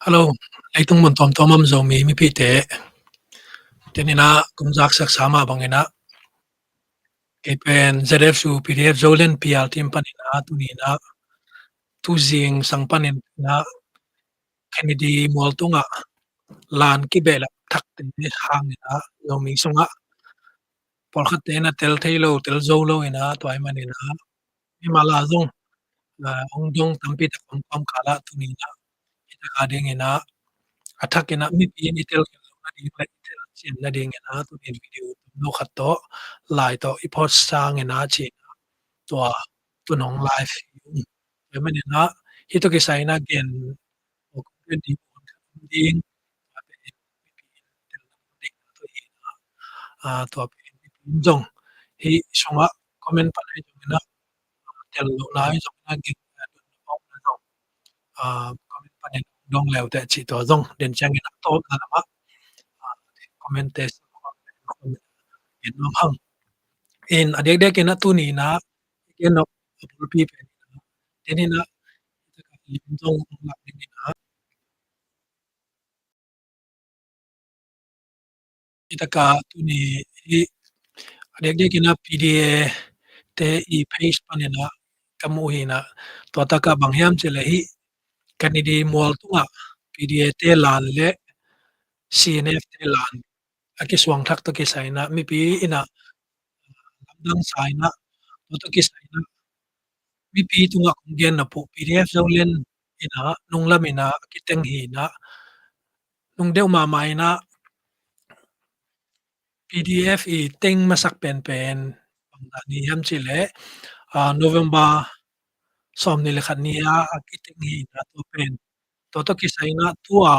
Hello, leitung mun tom tomam zomi mi pi te tenina kumzak sak sama bangena kepen ZF su PDF zolen pial tim panina tunina tuzing sang panin na Kennedy moltunga lan kibela thak te hangina zomi sunga polkhat te na tel thailo tel zolo ina toy manina mi mala zong ong dong tampi ta kom kom kala tunina ita ka ding ina athakina mi pi ni tel na di pa tel chen na ding ina tu in video no khato lai to i post sang ina chi to tunong live e mani na hito ke sai na gen o ko di ding a pe mi pi tel na ding to i na to pe mi pi jong hi songa comment pa lai jong na tel lo lai jong na gen na dun ong na jong comment pa den dong leo te chi to jong den chang ina to na ma comment te in nom hang in adek dek ina tu ni na ken no apul pi pe tenin na ita ka lim jong la ni na ita ka tu ni i adek dek ina PDA te i page panina kamu hina to ta ka banghiam chele hi kanidi mol tunga PDA te lan le CNF te lan aki swang thak to ki saina mi pi ina lamdang saina to ki saina mi pi tunga konggen na pu PDF zolen ina nunglam ina kiteng hi na nung deuh ma mai na PDF i teng masak pen pen ni yam chile November som ni lekhat nia kiteng hi na to pen to ki saina tua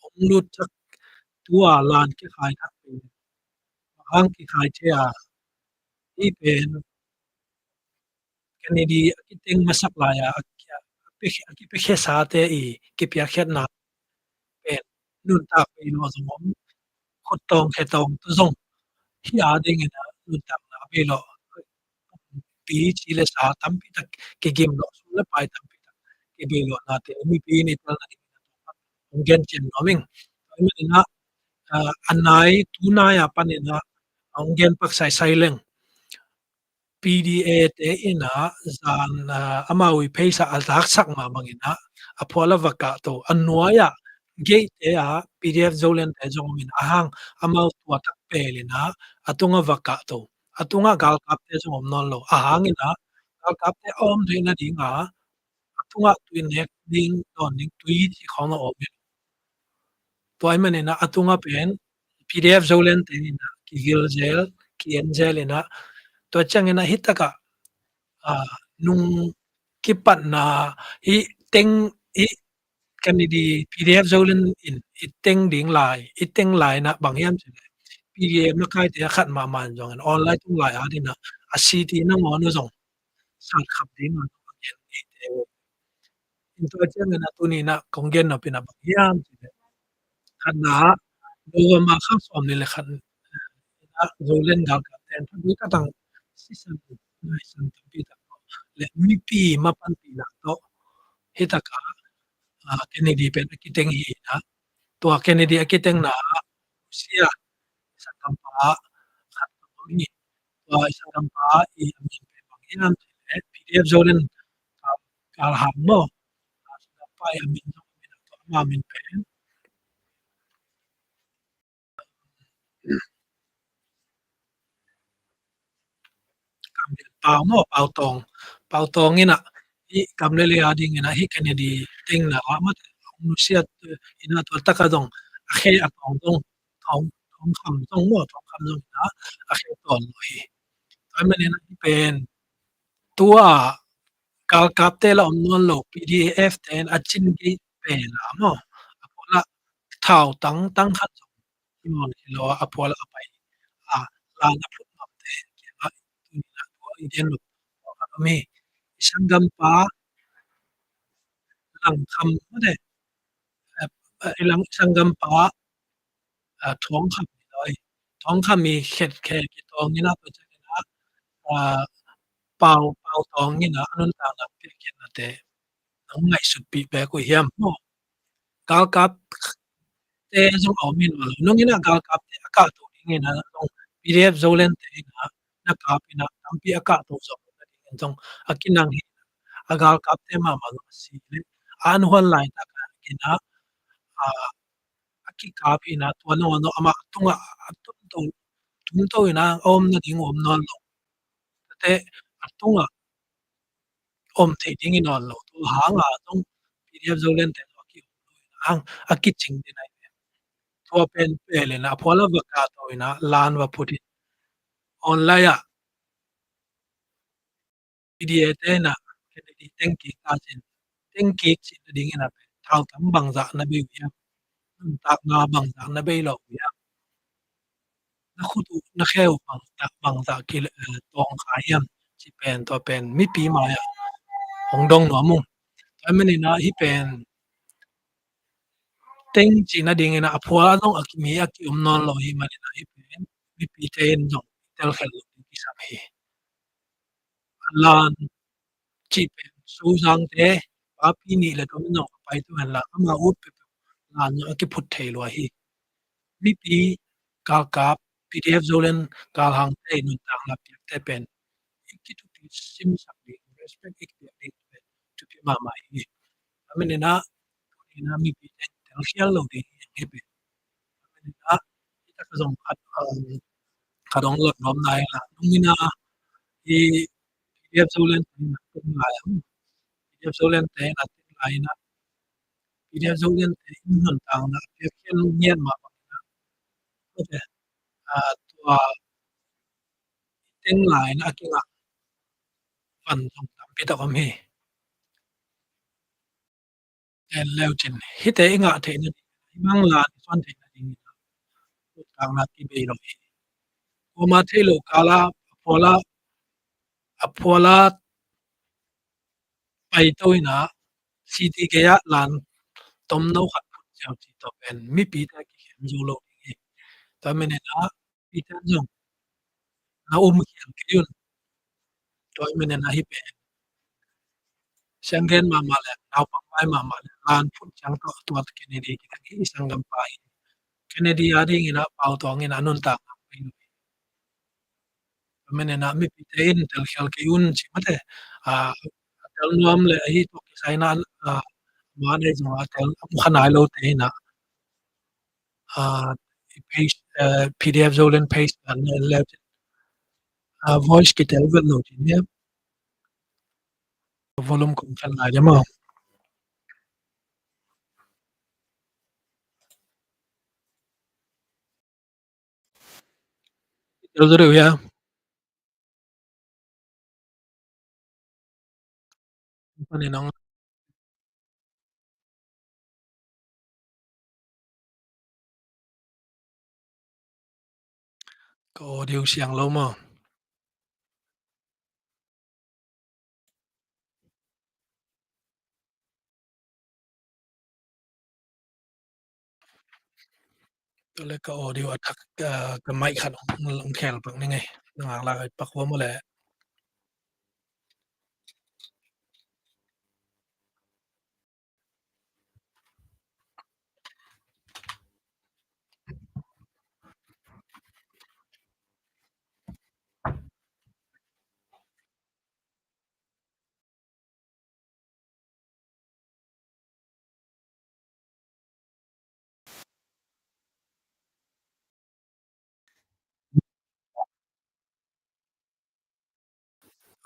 ong lut chak tua lan ki khai thak pen hang ki khai che i pen Kennedy kiteng masak la ya ki pe khe sa te i ki pia khet na pen nun tak pe no zong khot tong khe tong to zong hi ding ina nun tak na be lo pi chi le sa tam pi tak ke game lo su le pai tam pi tak ke be lo na te mi pi ni tal na ni ong gen chen noming mi na anai tu na ya panina ong gen pak sai sai leng PDA te ina zan amawi phaisa altak sak ma bangina aphola vaka to annuaya gate te PDF zolen te jongmin ahang amau tua tak pelina atunga vaka to atunga gal kap te jongom non lo ahangina gal kap te om deina dinga atunga twin nek ding don ning tui chi khong om toy manina atunga pen PDF zolen te ina ki gil zel ki enzel ina to changena hitaka nung kipat na hi teng hi Kennedy PDF zolen in i teng ding lai i teng lai na bang yam chile PDF na kai te khat ma man jong an online tung lai adina a city na mo no jong sat khap ding ma yen i te in to chang na tu ni na kongen na pina bang yam chile khat na do ma kham som ni le khat na zolen gal ka ten ni ka tang season na season pi ta le mi pi ma pan pi na to hitaka Kennedy pen akiteng hi na tua Kennedy akiteng na sia isang tampa khat ni tua isang tampa i amin pe bangyan PDF zolen kal ham mo tampa i amin zo amin to ma amin pe kam den pau tong ina i kam le le ading ina hi Kennedy teng na ma nu sia ina to taka dong a khe atong dong thong thong kham dong mo thong kham dong na a khe ton lo hi ai manen pen tua kal kapte la omnon lo PDF ten achin gi pe la mo apola thao tang tang khat imon lo apola apai a la na phut mam te ma tuni na to iden lo mi isangam pa lang kham ma de ilang isangam pa thong kham ni loi thong kham mi khet khe ki tong ni na to cha na pau pau tong ni na anun ta na pe khet na te nang ngai sut pi pe ko hiam mo gal kap te zong awmin wal nungina gal kap te aka to dingin na zong PDF zolen te na na kapina tampi aka to zong na dingin zong akinang hi agal kap te ma mal si le an hon lai ta ka kina a aki kapina to no no ama tunga atun to tum to ina om na ding om non lo te atunga om the ding in on lo to hanga zong PDF zolen te to ki hang aki ching din ai to pen pele na phola va ka to ina lan va phuti online a PDA te na kennedy tengki ka chin tengki chi na ding ina pe thau tam bang za na be ya tak na bang za na be lo ya na khutu na kheu bang tak bang za ki tong kha yam chi pen to pen mi pi ma ya hong dong no mung ai mani na hi pen teng chi na ding ina phwa long ak mi ak um non lo hi mani na hi pen mi pi ten jong tel khel lo ki sam hi lan chi pen su sang te pa pi ni le to no pai tu han la ama ut pe lan no ki phut thei lo hi mi pi kal kap PDF zolen kal hang te nun tang la pi te pen ki tu pi sim sak di respect ik pi di tu pi ma mai hi amene na ina mi pi te tel khial lo di hi pe amene na ita ka zong khat ka dong lot nom nai la nungina i PDF zolen na tum lai PDF zolen te na tin lai na PDF zolen te in nun tang na pi khian nien ma ba ko te tua teng lai na ki nga fan song tam pi ta kom hi en leo chin hi te nga the na mang la son the na ding kang na ki be lo hi ko ma the lo kala phola a phola pai toina city ke ya lan tom no khat phut chao chi to pen mi pi ta ki hem zo lo hi ta mene na pi ta jong na khiam ke yun to mene na hi pe Schengen ma ma le naw pa pai ma ma le lan phut chang to to Kennedy ki ta ki sangam pai Kennedy ading ina pau tong ina nun ta mene na mi pi te in tel khel ke yun chi mate a tel nuam le hi to ki sai na ma ne zo tel am khanai lo te na a paste PDF zolen paste an le voice ki tel vel no ti ne volume kum chan na jama tel zure ya pani nong ko audio siang lo mo to le ko audio attack ka mic khan long khel pak ni ngai nang la pak wo mo le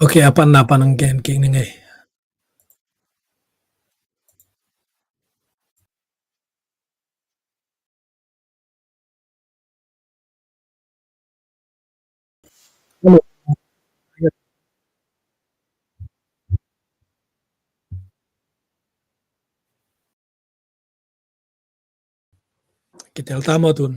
okay apan na pan ang gen ki ni ngai ki tel ta mo tun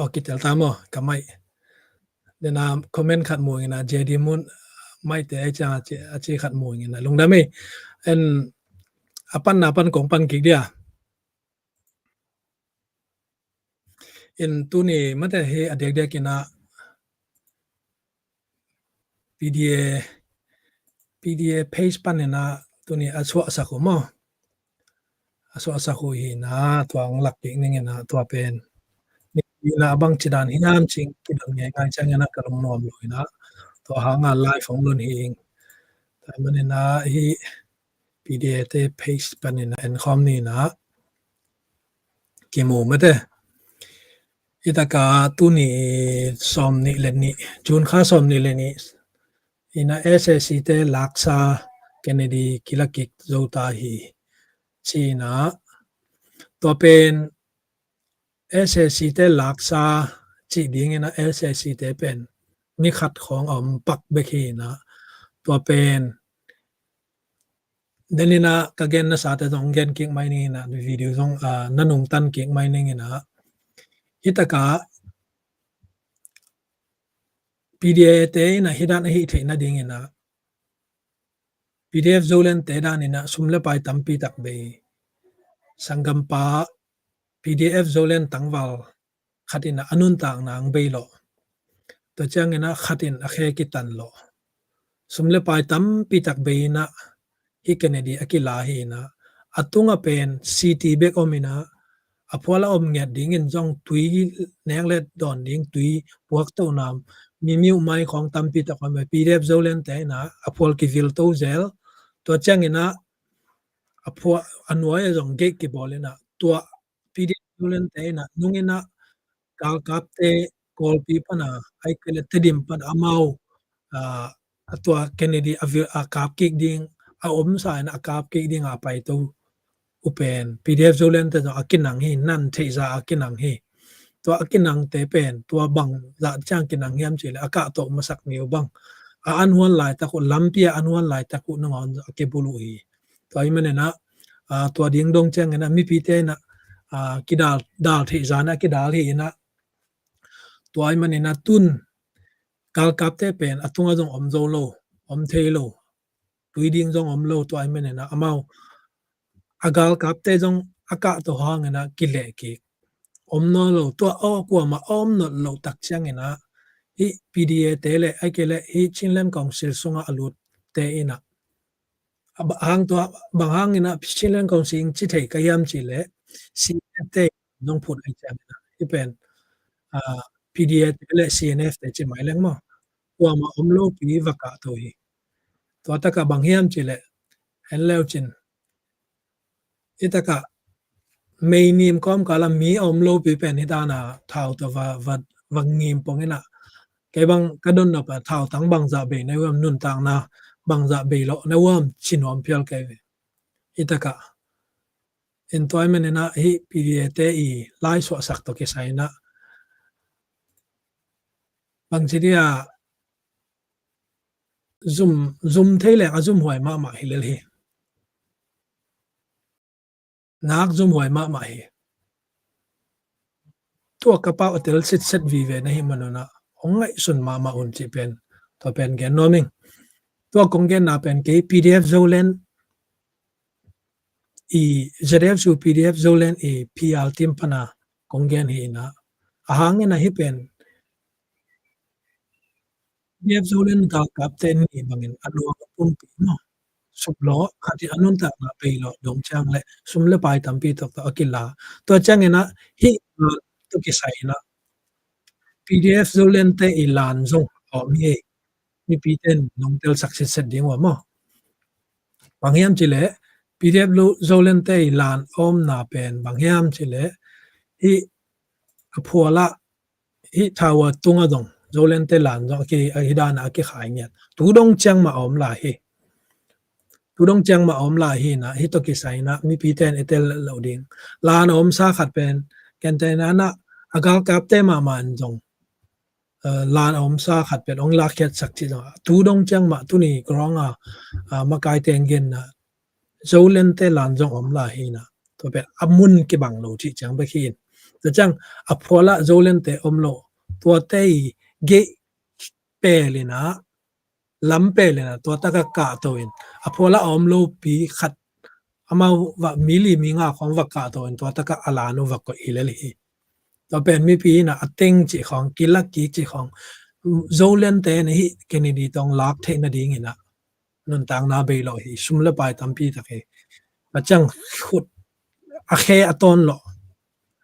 o ki tel ta mo ka mai de na comment khat mo na JD mun mai te cha chi khat mo na lung da me en apan na pan kong pan ki dia in tuni mate he adek kina PDA page panina tuni aswa sako mo aswa sako hi na tuang lak pi ningena tua pen ni na bang chidan hinam ching kidang nge ngai chang na kalong nom lo ina to hanga live ong lun hi ta manina hi PDA te page panina en khom ni na ki mu mate itaka tuni som ni le ni jun kha som ni le ni ina SSC te laksa Kennedy kilakik zota hi china to pen SSC te laksa chi ding ina SSC te pen ni khat khong om pak be khi na to pen denina kagen na sa te dong gen king mai ni na video dong nanung tan king mai ni na itaka PDA te na hidan hi the na ding ina PDF zolen te dan ina sumle pai tampi tak be sangam pa PDF zolen tangwal khatina anun tang nang be lo to chang ina khatin a khe ki tan lo sumle pai tampi tak be na hi Kennedy akila hi na atunga pen CT back omina apwala om nge ding in jong tui neng let don ding tui puak to nam mi miu mai khong tampi tak ma PDF zolen te na apol ki vil to zel to chang ina apua anwai jong ge ki bolena to PDF zolen te na nungina kal kap te kol pi pana ai kele tedim pan amau atwa Kennedy avil akap ki ding a om sa na akap ki ding a pai to upen PDF zolen te akinang hi nan thei za akinang hi to akinang te pen to bang za chang kinang hiam chile aka to masak niu bang a anhuan lai ta ko lampia anhuan lai ta ku nong ke bulu hi to ai mane na to ding dong chang na mi pi te na kidal dal thei za na kidal hi na to ai mane na tun kal kap te pen atunga jong om zo lo om thei lo tui ding jong om lo to ai mane na amau agal kap te jong aka to hang na kile ki om no lo to o kwa ma om no lo tak chang ina hi PDA te le ai ke le hi chinlen council sunga alut te ina hang to bang hang ina chinlen council chi thei ka yam chi le CNF te nong phut ai chang ina hi pen PDA te le CNF te chi mai leng mo kwa ma om lo pi vaka to hi to ta ka bang hiam chi le en leo chin itaka mei nim kom kala mi om lo pi pen hitana thau to va ngim pong ina cái bang cái don na pa thao tang bang za be na wam nun tang na bang za be lo na wam chinom pial kai itaka employment na hi PDA te I lai so sak to ke sai na bang jiria zoom theile a zoom hoi ma hilel hi nak zoom hoi ma hi to ka pa hotel set vi ve na hi manona ongai sun ma un chi pen to pen gen noming to kong gen na pen ke PDF zolen ZF su PDF zolen PR tim pana kong gen hi na ahang na hi pen PDF zolen ka kapten ni bangin alo pun pi no sublo khati anun ta na pe lo dong chang le sumle pai tampi to akila to chang ena hi to ki sai na PDF zolen te ilan zong om hi mi pi ten nong tel success set ding wa mo bangyam chile PDF lo zolen te ilan om na pen bangyam chile hi aphuala hi thawa tunga dong zolen te lan zo ki hidana ki khai nya tu dong chang ma om la hi tu dong chang ma om la hi na hi to ki sai na mi pi ten etel loading lan om sa khat pen ken te na na agal kap te ma man jong lan om sa khat pen ong la khet sak chi tu dong chang ma tu ni kronga ma kai ten gen na zolen te lan jong om la hi na to pe amun ki bang lo chi chang ba khin to chang aphola zolen te om lo to te ge pe le na lam pe le na to ta ka to in aphola om lo pi khat ama wa mili mi nga khong wa ka to in to ta ka ala no wa ko ilel hi ตัวเป็นมีปีนะอติงจิของกิลักกิจิของโซเลนเตนี่เกเนดีตองลักเทนดีงินะนุนต่างนาเบลอฮีซุมเลไปตัมปีตะเคมาจังขุดอาเคอตอนโล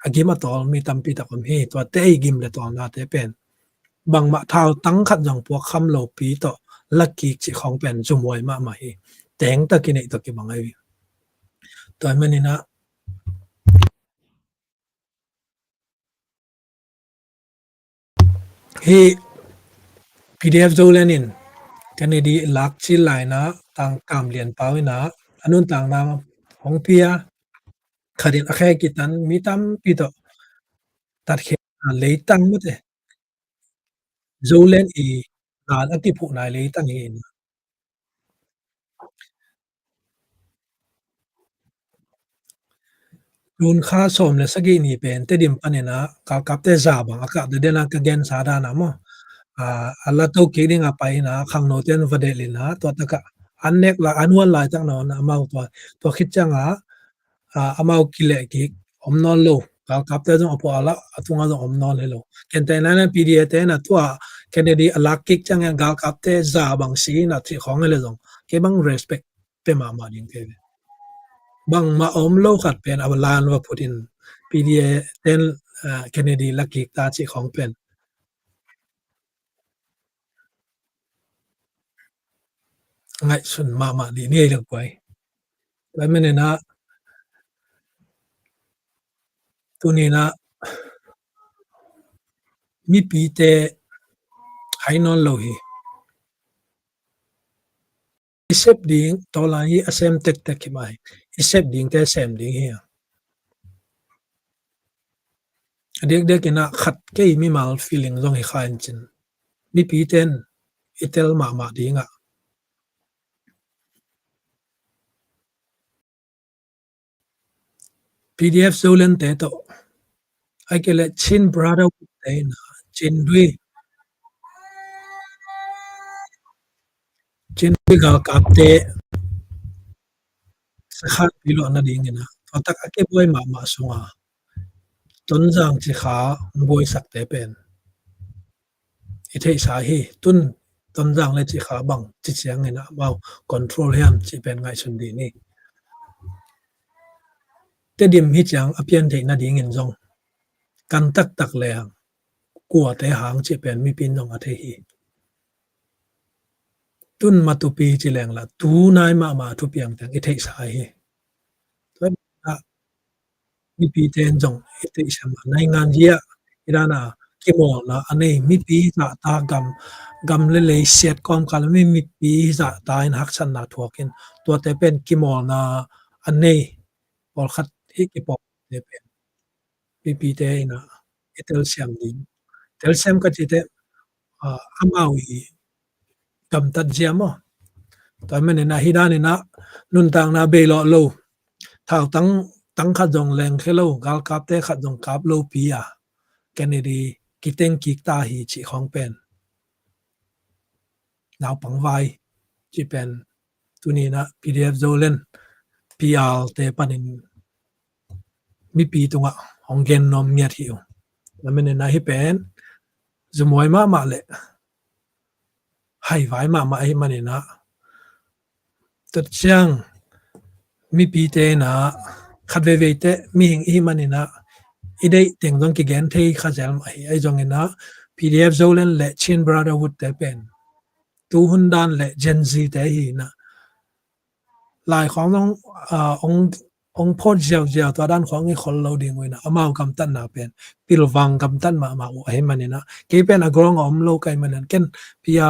อากิมาตอลมีตัมปีตะคมเฮตัวเตยกิมเลตอนนาเตเป็นบางมาเท้าตั้งขัดอย่างพวกคำโลปีต่อลักกิจิของเป็นจุมวยมามาฮีแต่งตะกินไอตะกิบังไอตัวมันนี่นะฮี PDF โซเลนินกันดีลักชิลไลนะต่างกามเรียนเป้านะอันนู้นต่างนาของเพียขัดินอแค่กิตันมีตั้มปีโตตัดเขตเลยตั้งมั้งเถอะโซเลนอีนานอันที่ผู้นายเลยตั้งเองรุนค่าสมเลยสักกี่นี่เป็นแต่ดิมปันเนี่ยนะกับแต่ซาบังอากาศเดินนักเกณฑ์สาดานะมั้งอัลลัตุกิดิงapa ina khang no ten vadelina to taka annek la annual la tang no na mau to khit changa amau kile ki omnol lo kal kapte jong apo ala atunga jong omnol hello ken te na pda te na to kennedy alak kik changa gal kapte za bang si na thi khong hele jong ke bang respect pe ma ding ke bang ma om lo khat pen abalan wa putin pda ten kennedy lakik ta chi khong pen ngai sun ma di ni le kwai la mene na tu ni na mi pi te hai non lo hi isep ding to la hi asem tek tek ki mai isep ding te sem ding hi dek dek ina khat ke mi mal feeling zong hi khain chin mi pi ten itel ma dinga pdf zolen te to ai ke le chin brother te na chin dui ga kap te sa khat pi lo na ding ina to tak ake boy ma sunga ton jang chi kha boy sak te pen i thei sa hi tun ton jang le chi kha bang chi chiang ina mau control hiam chi pen ngai sun di ni te dim hi chang apian thei na ding in jong kan tak tak le ang kwa te hang chi pen mi pin jong a the hi tun ma tu pi chi leng la tu nai ma thu piang tang i thei sa hi to a mi pi ten jong i thei sa ma nai ngan hia irana ki mo la anei mi pi ta ta gam le le set kom kal mi pi za ta in hak san na thuakin to te pen ki mo na anei pol khat hi ki pop te pen pi pi te ina itel siam ding tel sem ka chi te amawi kam tat jiamo to men na hi dan na nun tang na be lo thao tăng tăng khát dòng leng hello gal kap te khát dòng kap lo pia kennedy kiteng kikta hi chi khong pen naw pang vai chi pen tuni na pdf zolen pr te panin mi pi tunga honggen nom ngiat hi la men na hi pen zumoi ma le hai vai ma ai manina tot chang mi pi te na khat ve te mi hing hi manina idei teng dong ki gen thei kha jal mai ai jong ina pdf zolen le chin brotherhood te pen tu hun dan le gen z te hi na lai khong dong ong phot jiao to dan khong i khol lo ding wina amao kam tan na pen pilwang kam tan ma u ai manina ke pen agrong om lo kai manan ken pia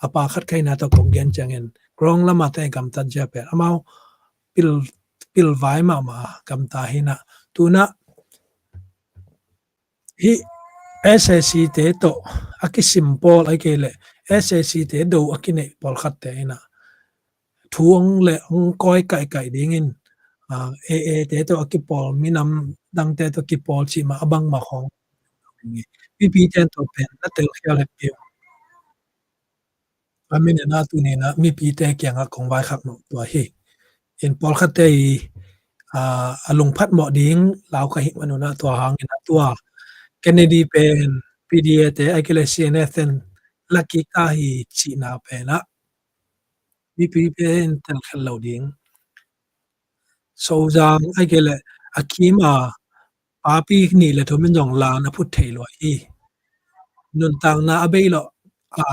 apa khat kai na to kong gen changen grong lama te kam tan ja pe amao pil pil vai ma kam ta hi na tu na hi SSC te to aki simple ai ke le SSC te do aki nei pol khat te na thuang le ong koi kai ding in AA te to aki pol minam dang te to ki pol chi ma abang ma khong PP ten to pen na tel khia le pe amin na tu ni na mi pi te kyang a kong vai khak no to hi in pol khat te alung phat mo ding lau ka hi manuna to hang na to Kennedy pen PDA te ai kele CNF ten laki ka hi China pen a mi pen tel khel lo ding so jang ai kele akim a pa pi ni le thomin jong la na phut thei lo i nun tang na abei lo a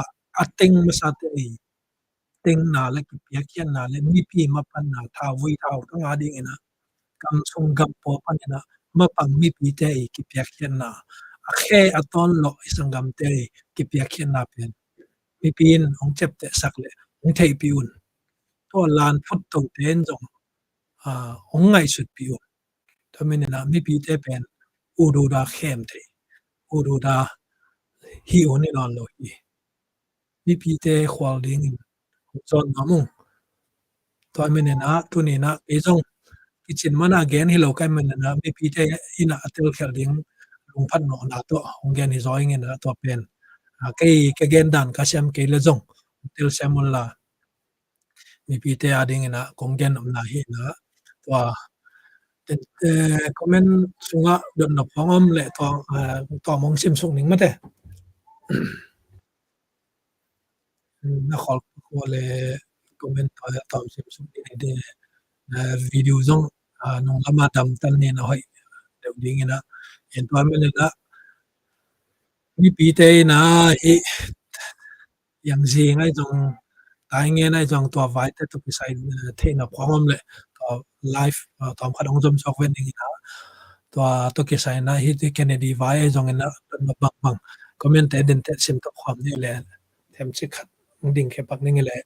ateng masate i teng na le ki pia kian na le mi pi ma pan na tha vui thau ka nga ding ina kam sung gam po pan ina ma pang mi pi te i ki pia kian na a khe aton lo isangam te i ki pia kian na pen mi pin ong chep te sak le ong thei pi un to lan phut to ten jong ong ngai sut pi un to men na mi pi te pen u du da khem te u du da hi un ni lon lo hi mi pi te khwal ding in zon ma mung to men na tu ni na e jong kitchen mana gen hi lo kai men na mi pi te ina atel khel ding lung phan no na to ong gen hi zoi ngen na to pen cái gen dan ka sem ke le jong tel semon la mi pi te ading ina kong gen om na hi na to ten comment sunga dot na pongom le to mong sim sung ning mate na khol ko le comment to sim sung ni de video jong nong lama dam tan ni na hoi de ding ina en to men na mi pi te na hi yang ji ngai jong tai nghe nai jong to vai te to pisai the na pongom le to live tom khadong jom sok wen ning ina to ke sai na hi te Kennedy vai jong ina na bang bang comment te den te sim to khom ni le them chi khat ding khe pak ning le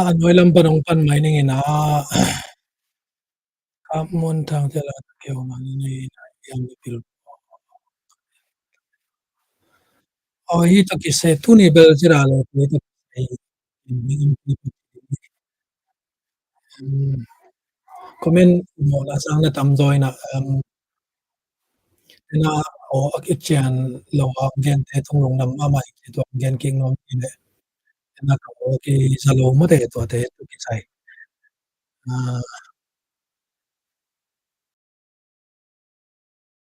anoi lam panong pan mai ning ina kap mon thang te la yo man ni yang ni pil hi to ki se tu ni bel jira le te to ai comment mo la sang na tam join na na o ak chian lo gen te thong long nam ma mai to gen king nom ni le na ko ki zalo mo te to te to ki sai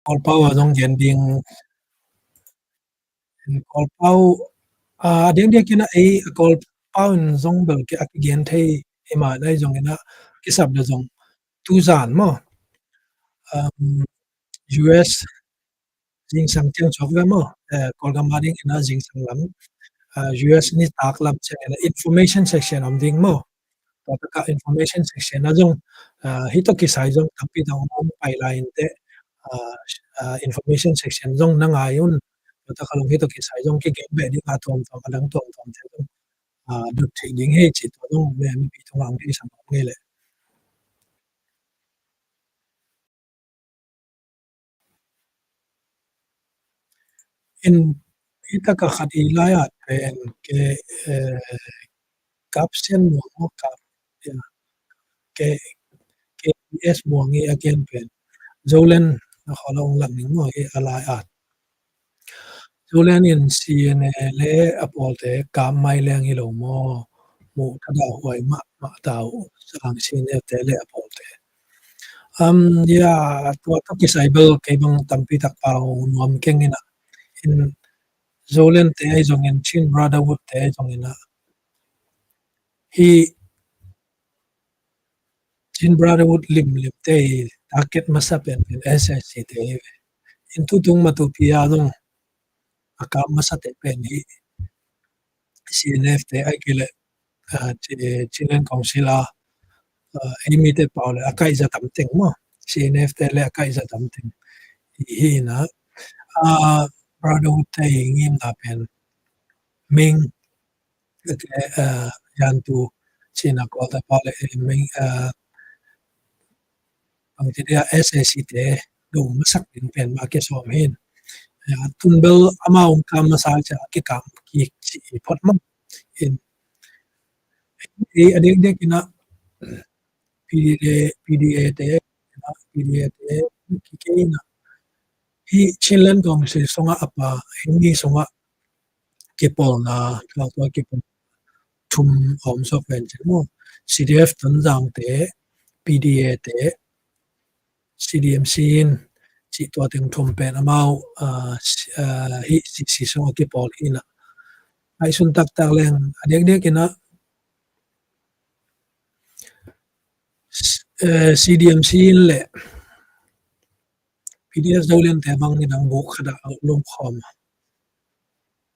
kol pau a jong gen ding kol pau ding dia kina ai kol pau in jong bel ke ak gen thei ema dai jong ina ki sab de jong tu zan mo US jing sang tiang chok ve mo kol ga ma ding ina jing sang lam US ni tak lam che information section am ding mo to ka information section na jong hi to ki sai jong tampi dong mom pai line te information section jong na nga yun to ka long hi to ki sai jong ki ge be di ka tom tom adang tom tom te jong được thì ding he chi to jong me mi pi thong ang ki sang nge le in hi ta ka khat i la ya pen ke caption mo mo kap ya ke KBS mo ngi again pen zolen na kholong lang ning mo e ala at zolen in CNA le apolte kam mai leng hi lo mo mu thada huai ma tau sang CNA te le apolte ya to to ki cyber ke bang tampi tak pau nuam keng ina in zolen te ai zong in chin brotherhood te ai zong ina hi Chin Brotherhood lim te target masa pen SSC te into tung matu pia dong akam masa te pen hi CNF te ai kile chilen council a imi te paule akai za tam teng mo CNF te le akai za tam teng hi na Brotherhood te ngim na pen ming ke yan tu China ko ta paule ming ang ti dia SSC te do masak din pen ma ke so min tunbel amount kam masaja ke kam ki pot mam in adik dek ina PDA te PDA te ki ke ina hi chilen gong se songa apa hingi songa ke pol na ka to ke pol thum om so pen che mo CDF tan jang te PDA te CDM sin chỉ tua tiếng thum pen amau hi si songa ke pol ina ai sun tak leng adek dek ina CDMC le PDF zolen te bang ni dang buk khada lum khom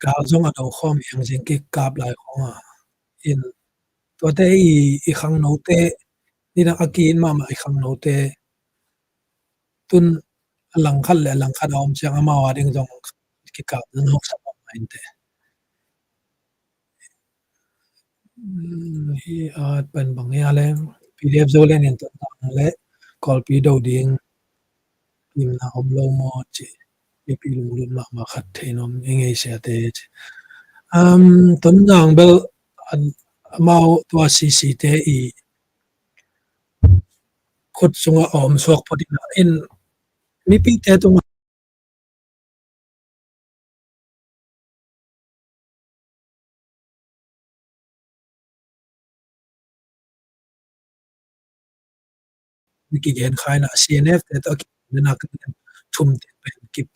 ka zong ado khom yang jing ki kap lai khonga in to te i khang no te ni dang akin ma ma i khang no te tun lang khal om chang ma wa ding jong ki kap nan hok sa ma in te hi pen bang ya leng PDF zolen in to le kol pi do ding im na om lo mo chi pi pi lum lum ma khat the nom nge se te tuần rằng bel mau tua CC te i khut sunga om suak podi na in mi pi te tung mi ki gen khai na CNF te to ki na ka thum te pen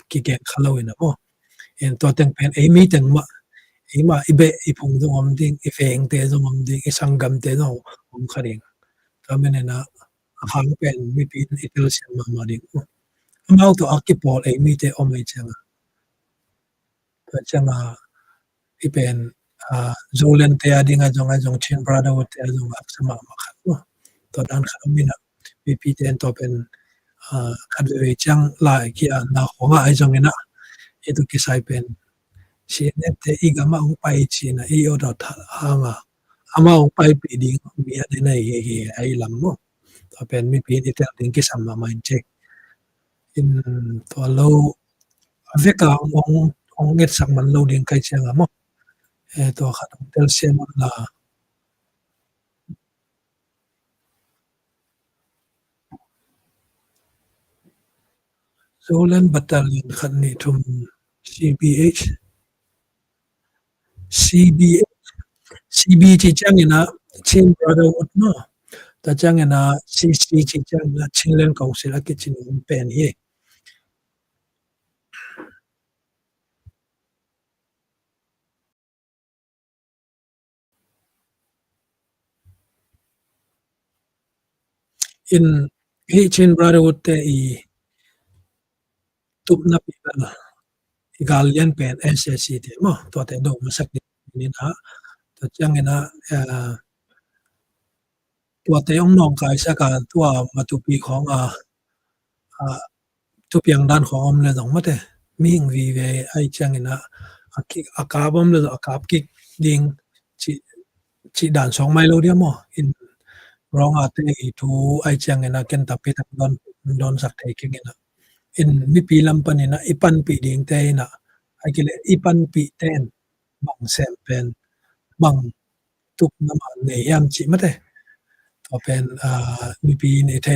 ki gen khalo ina mo en to teng pen e mi teng ma e ma ibe i phung dong om ding i feng te dong om ding i sangam te no om kharing ka men na hang pen mi pi itel siam ma ding mau to akipol e mi te om ai changa ipen zolen te ading ajong chin brotherhood te ajong aksama makhat no to dan khamina pp ten to pen kadwe chang la ki na honga ajong ina etu ki sai pen cnf te igama ong pai china i oda hanga ama ong pai pi ding mi adena he ai lam mo to pen mi pi te ding ki samma main check in to lo aveka ong nget sak man lo ding kai changa mo to khat tel sem la Zolan Battalion khat thum CBH CBH CB chi chang ina Chin Brotherhood no ta chang ina CC chi chang la Chinlen Council a kitchen pen hi in hi Chin Brotherhood te i tup na pi la igalian pen SSC te mo to te do masak ni na to chang ina tua te ong nong kai sa ka tua matupi khong tu piang dan khong om le dong mate ming vi ve ai chang ina akabom le akap ki ding chi chi dan song mai lo dia mo in rong ate i thu ai chang ina ken tapi tak don sak thai king ina in mi pi lam pan ina ipan pi ding te ina ai kile ipan pi ten bang sem pen bang tup na ma ne yam chi mate to pen mi pi ni the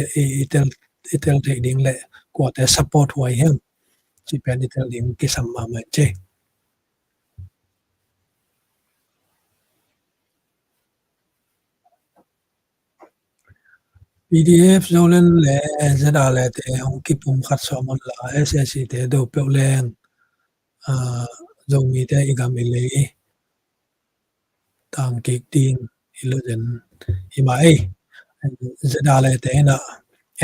itel thai ding le ko te support huai hem chi pen itel ding ki sam ma ma che PDF zolen le zeda le te hong ki pum khat so mon la SSC te do pe leng zong mi te igam ile tang ki ting ilo den ima ai zada le te na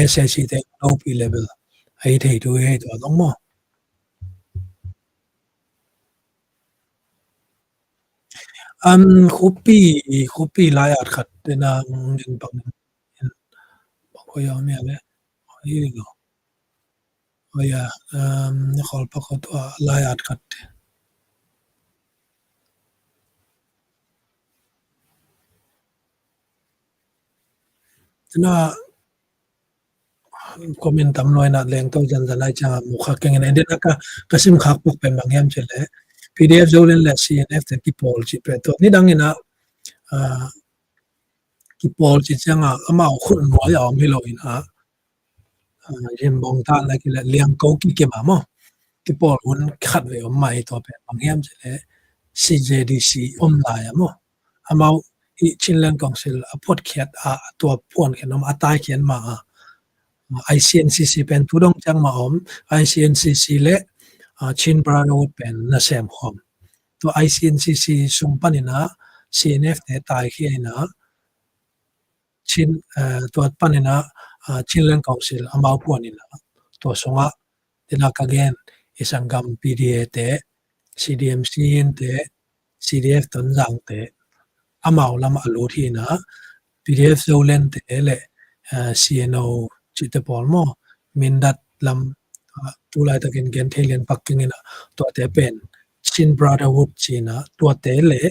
SSC te OP level ai thei tu he to dong mo khupi lai at khat te na nin bang in ko ya me le ai lo o ya ni khol pa ko to lai at khat na comment tam noi na leng to jan jan ai cha mu kha keng ne de na ka sim khak puk pen bang yam che le PDF zo len le CNF te ki pol chi pe to ni dang ina ki pol chi changa ama khun mo ya om hi lo ina jem bong ta la ki la liang ko ki ke ma mo ki pol un khat ve om mai to pe bang yam che le CJDC om la ya mo amau i chinland council a pot khiat a to pon ke nom atai khian ma ICNCC pen tudong chang ma om ICNCC le chin brotherhood pen na sem khom to ICNCC sum panina CNF te tai khi na chin to panina chinland council amau puanina to songa tina kagen isangam PDA te CDMC in te CDF ton jang te amau lam alu thi na PDF zolen te le CNO chite polmo mindat lam tulai takin gen thelen pakking ina to te pen chin brotherhood china to te le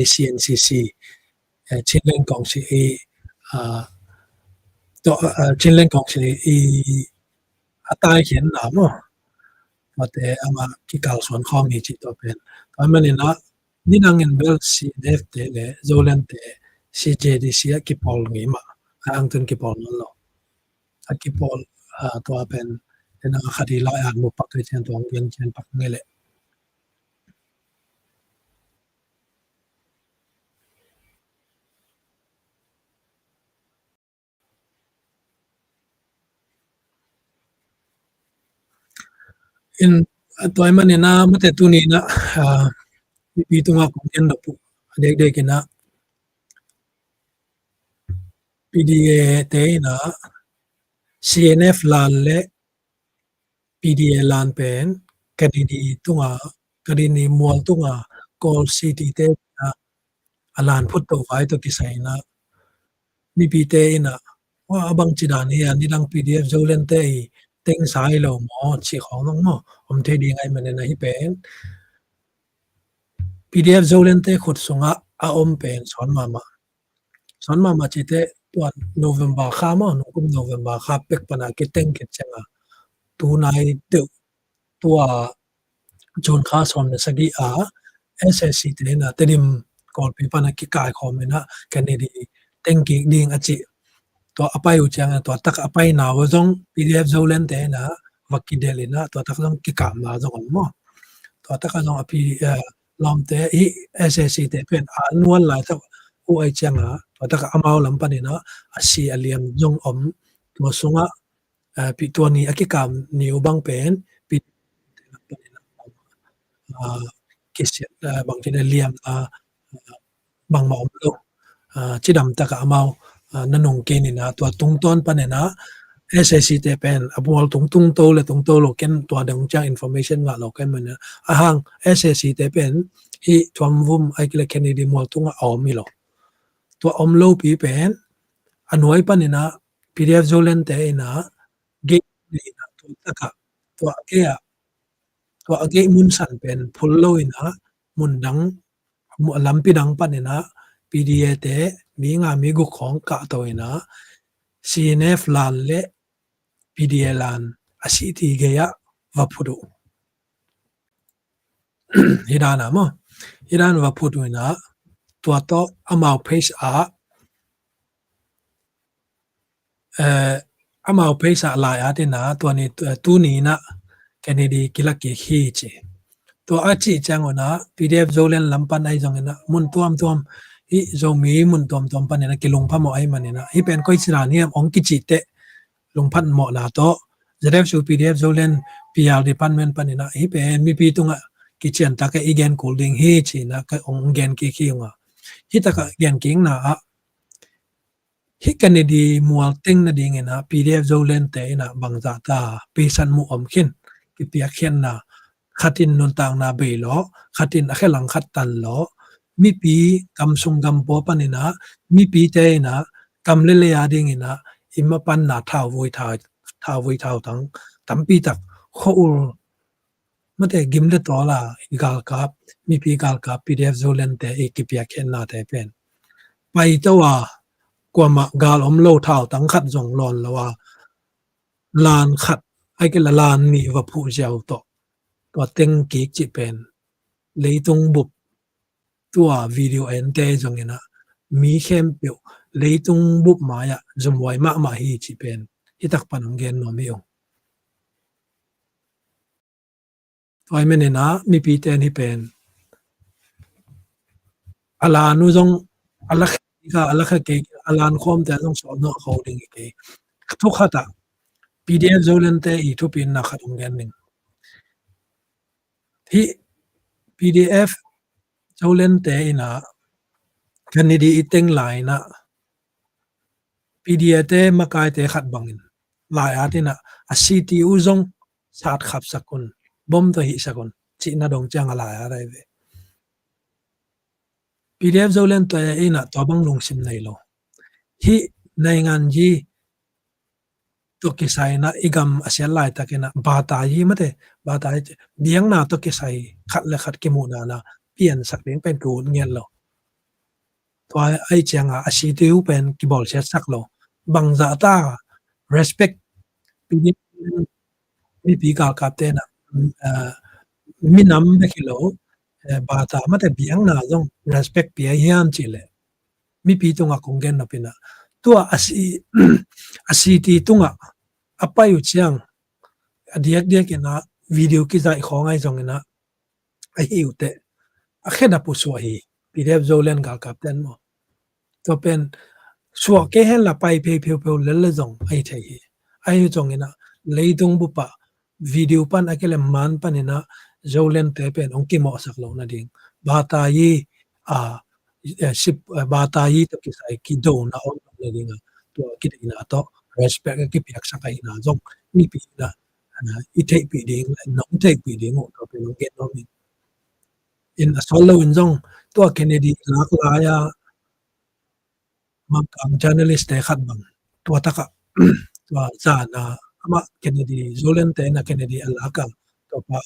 ICNCC chinlen kong si e to chinlen kong si e atai hian na mo to te ama ki kal suan khom ni chi to pen amani na ninang in bel si def te le zolen te CJDC ki pol ngi ma ang tun ki pol no lo ki pol to pen ena khadi la an mo pak chen to ngen chen pak ngele in to man ena mate tu ni na pi tu nga kong yen do pu dek dek ina PDA te na CNF lan le PDA lan pen kadini tunga kadini mual tunga call city te na alan phut to vai to ki sai na mi pi te ina wa abang chi dan ya ni lang PDF zolen te teng sai lo mo chi khong nong mo om the di ngai man na hi pen PDF zolen te khut sunga a om pen son ma chi te tuan November kha mo no kum November kha pek pana ke teng ke changa tu nai te tua chon kha som na sagi a SSC te na tedim kol pi pana ki kai khom na kanedi teng ki ding achi to apai u chang to tak apai na wa zong PDF zolen te na wakideli na to tak zong ki kam na zong mo to tak zong api lom te i SSC te pen annual la ta u ai chang a to tak amao lam pani na asi aliam zong om to sunga pi to ni akikam ni ubang pen pi kisi bang tina liam bang ma om lo chidam taka amao nanong ke ni na to tung ton pa ne na SSC te pen abual tung to le tung to lo ken to dang cha information nga lo ken man ahang SSC te pen hi twam vum ai kile kennedy mol tunga om mi lo to om lo pi pen anoi pa ne na PDF zolen te na ge ni na to taka to ke to age mun san pen phul lo ina mun dang mu lampi dang pa ne na PDA te mi nga mi gu khong ka to ina CNF lan le PDA lan asiti ge ya va phudu hidana mo hidan va phudu ina to amao page a amao page a la ya te na to ni tu ni na kennedy kilaki hi che to achi changona PDF zolen lampan ai jongena mun tuam hi zomi mun tom panena kilung pa mo ai manena hi pen koi sira ni ong ki chi te lungphan mo na to zref su PDF zolen PR department panena hi pen mi pi tunga kitchen ta ka igen cooling hi chi na ka ong gen ki ki nga hi ta ka gen king na hi Kennedy mual ting na ding ina PDF zolen te ina bangza ta pisan mu om khin ki pia khian na khatin nun tang na be lo khatin a khelang khat tan lo mi pi kam sung gam po panina mi pi te ina kam le le ya ding ina imma pan na thau voi thau tang tampi tak kho ul mate gimle tola gal kap mi pi gal kap PDF zolen te e ki pia khian na te pen pai tawa kwa ma gal om lo thao tang khat jong lon lawa lan khat ai ke la lan ni wa phu jiao to teng ki chi pen leitung bup tua video en te jong ina mi khem pe leitung bup ma ya zum wai ma hi chi pen hi tak panang gen no mi ong toy men na mi pi te ni pen ala nu jong ala ala kha ke alan khom te jong so no holding ke thu khata PDF zolen te I thu pin na khatung gen ning hi PDF zolen te ina kanidi iteng lai na PDF te makai te khat bangin lai atina a CTU zong sat khap sakun bom to hi sakun chi na dong chang ala ya dai ve PDF zolen te ina to bang lung sim nei lo hi nei ngan ji to ki sai na igam asian lai takena bata yi mate bata biang na to ki sai khat le khat ki mu na na pian sak ding pen ku ngel lo to ai changa CTU pen ki bol se sak lo bang za ta respect PDF mi pi ka kap te na mi nam be ki lo bata mate biang na jong respect pi hiam chi le mi pi tunga kongen na pina tua asiti tunga apayu chiang adiak dia kena video ki zai khongai jong ina ai hiute a khena pu so hi PDF zolen gal kapten mo to pen suwa ke hen la pai pe le le jong ai thai hi ai jong ina leidung bu pa video pan akele man panina zolen te pen ong ki mo sak lo na ding bata yi a sip bata yi to ki sai ki do na on le ding to ki na to respect ki piak sakai na jong ni pi na I take pi ding nong take pi ding to pe nong get no in a solo in jong to Kennedy lak la ya mang kang journalist te khat bang to taka to za na ama Kennedy zolen te na Kennedy alaka to pa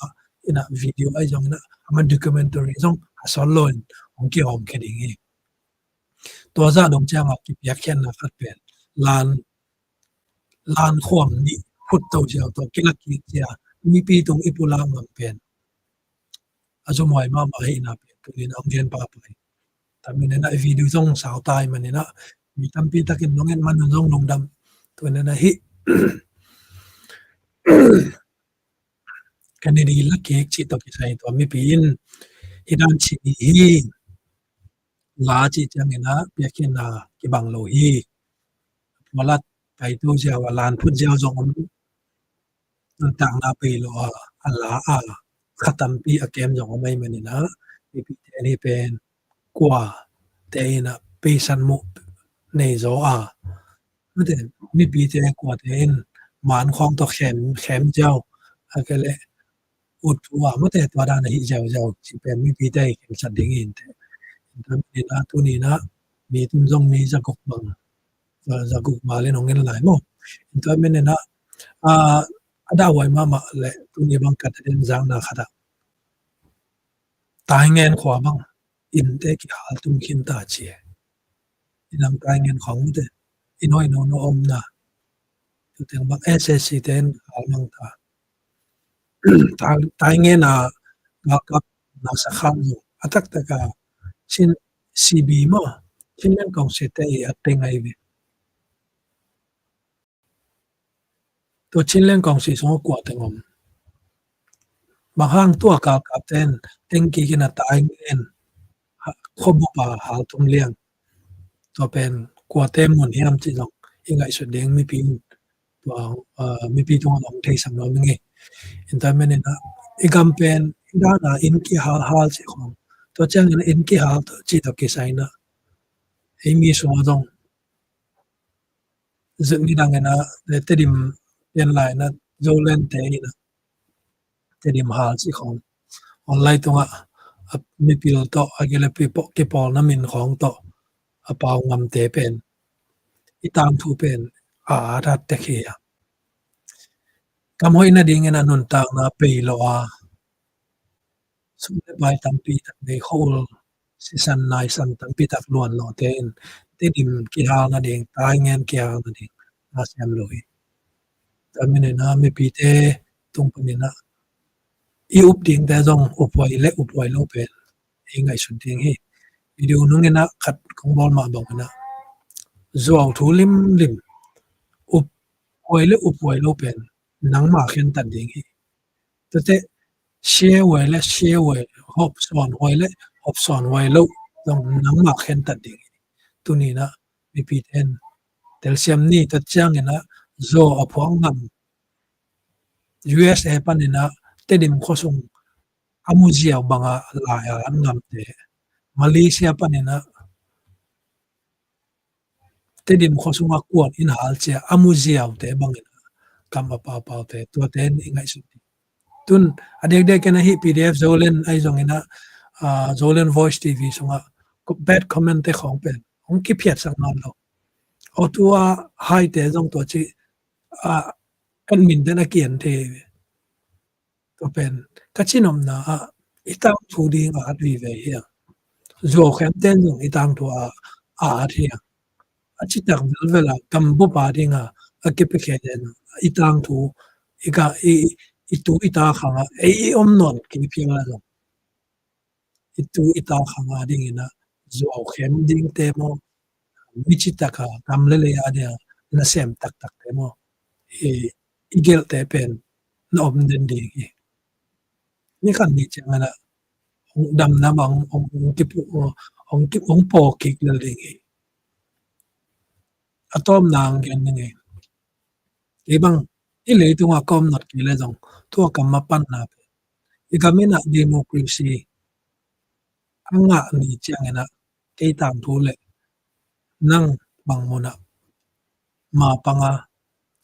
ina video ai jong na ama documentary jong a solo in ong ki om ke ding to za dong chang ki piak khen na khat pen lan lan khom ni phut to jaw to kilak ki chia mi pi tung ipula ngam pen azo moi ma hi na pen tunin ang gen pa pa tamin na video jong sao tai man na mi tampi takin nongen man jong nong dam to na hi Kennedy la ke chi to ki sai to mi pin hidan chi hi la chi chang ina pia ken na ki bang lo hi wala tai to ja walan phut ja jong on tang na pe lo ala a khatam pi a kem jong mai man na mi pi ni pen kwa te na pe san mo nei zo a mate mi pi te kwa ten man khong to khem jaw akele ut wa mate to da na hi jaw jaw chi pen mi pi te kem sa ding in te tam ni na tu ni na mi tum jong mi ja kok bang za guk ma le nong en lai mo ta men na a ada wai ma le tu ni bang kat en jang na khada tai ngen khwa bang in te ki hal tum khin ta chi inang tai ngen khong te inoi no om na tu teng bang SSC ten hal mang ta tai ngen na ga kap na sa kham yo atak ta ka sin CB mo sin men kong se te ateng ai ve to chin len kong si so kwa teng om bang hang tua ka kapten teng ki kina tai ngen khobu pa hal tum liang to pen kwa tem mun hiam chi long ingai su deng mi pi to mi pi to long thei sam lo nge in ta men na igam pen da na in ki hal chi khom to chang in ki hal to chi to ki sai na ei mi so dong Zunidangena tedim yanlaina zolen te ina tedim hal si khong online tunga mi pil to agile pipo ke pol na min khong to apaw ngam te pen itang thu pen rat te khia kam hoina ding ena nun ta na pe lo a sum le bai tam pi tak de hol si san nai san tam pi tak luan lo ten tedim ki ha na ding tai ngen ki ha na ding na sem lo hi tamine na mi pi te tung panina i up ding te jong upoi lo pen e ngai sun ding hi video nung ena khat kong bol ma bang na zuaw thu lim lim up upoi lo pen nang ma khen tan ding hi te share we hop son hoi le hop son wai lo dong nang ma khen tan ding tu ni na mi pi ten tel siam ni ta chang ena zo aphuang ngam USA panina tedim khosung amuzia banga la ya an ngam te Malaysia panina tedim khosunga kuat in hal che amuzia te bangin kam pa pa te to ten ingai su tun adek dek kana hi PDF zolen ai zong ina zolen voice TV sunga bad comment te khong pen ong ki phiat sang non lo o tua hai te zong to chi kan min te na kian te to pen kachinom na itang thu ding a vi ve hi zo khem ten zong itang thu a thi achitak velvela kam bu pa dinga akipe kheden itang thu ika itu ita khanga om non ki phiala lo itu ita khanga ding ina zo khem ding te mo michitaka kam lele ya dia na sem tak tak te mo e igel te pen na om den ding ni kan ni changa ong dam na bang ong ki pu ong po ki le ding atom nang gen ni ibang ile itu nga kom not ki le jong tu kam ma pan na ikamina democracy anga ni chang ena ke tang thu le nang bang mona ma panga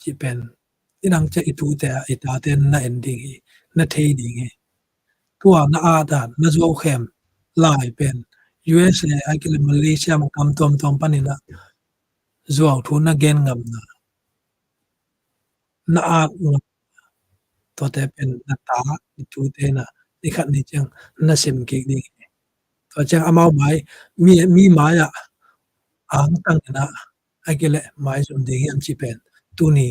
chi pen inang che itu te ita ten na ending hi na thei ding hi tua na a da na zo khem lai pen USA ai ke Malaysia ma kam tom tom panina zo thu na gen ngam na a to te pen na ta itu te na ni khat ni chang na sim ke ding to chang amau mai mi mai ang tang na agile mai sun ding am chi pen tu ni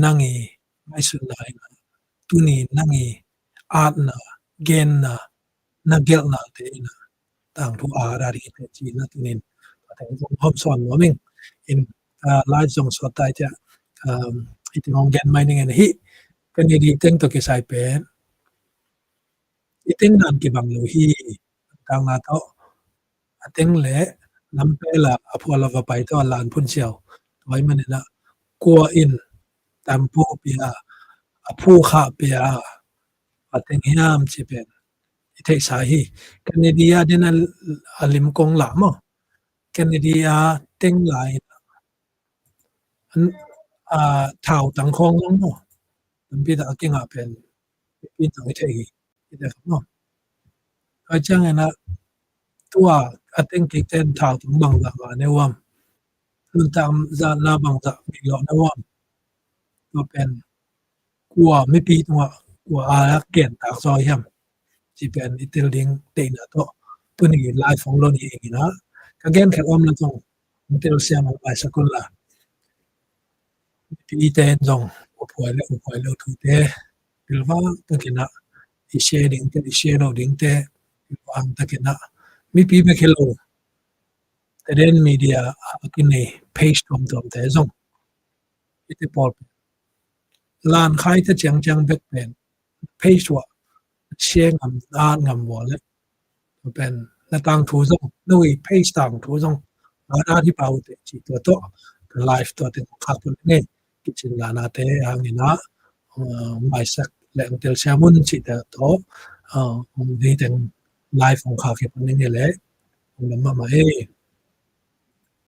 nangi mai sun nai tu ni nangi art na gen na gel na te na tang thu a ra ri te chi na tu nin ta teng hom son lo ming in lai jong so tai cha it ngong gen mining and hi kan ni teng to ke sai pen iteng nan ki bang lo hi tang na to ateng le nam pe la aphola va pai to lan phun chiao toy man na kwa in tam pu pia aphu kha pia ateng hiam chi pen ithei sa hi Canada din alim kong la mo Canada teng lai an thao tang khong long mo tam pi da ki nga pen pi tang ithei hi ida no ai chang na tua ateng ki ten thao tung bang la ma ne wam nun tam za na bang za mi lo na wam to pen kwa mi pi tua kwa a ken ta so yam chi pen itel ding te na to tu ni lai phong lo ni na ka gen kha om la tong itel siam ai sakul la pi ten jong upoi le thu te pilwa ta kina i sharing te i share lo ding te ang ta kina mi pi me khelo ten media kini page tom te jong ite pol lan khai ta chang bek pen page wa share ngam wo le pen na tang thu jong noi page tang thu jong na di pau te chi to live to te kha pun ne kitchen la na te ang ina mai sak leng tel samun chi ta to di ten live ong kha ke pun ne le ma ma e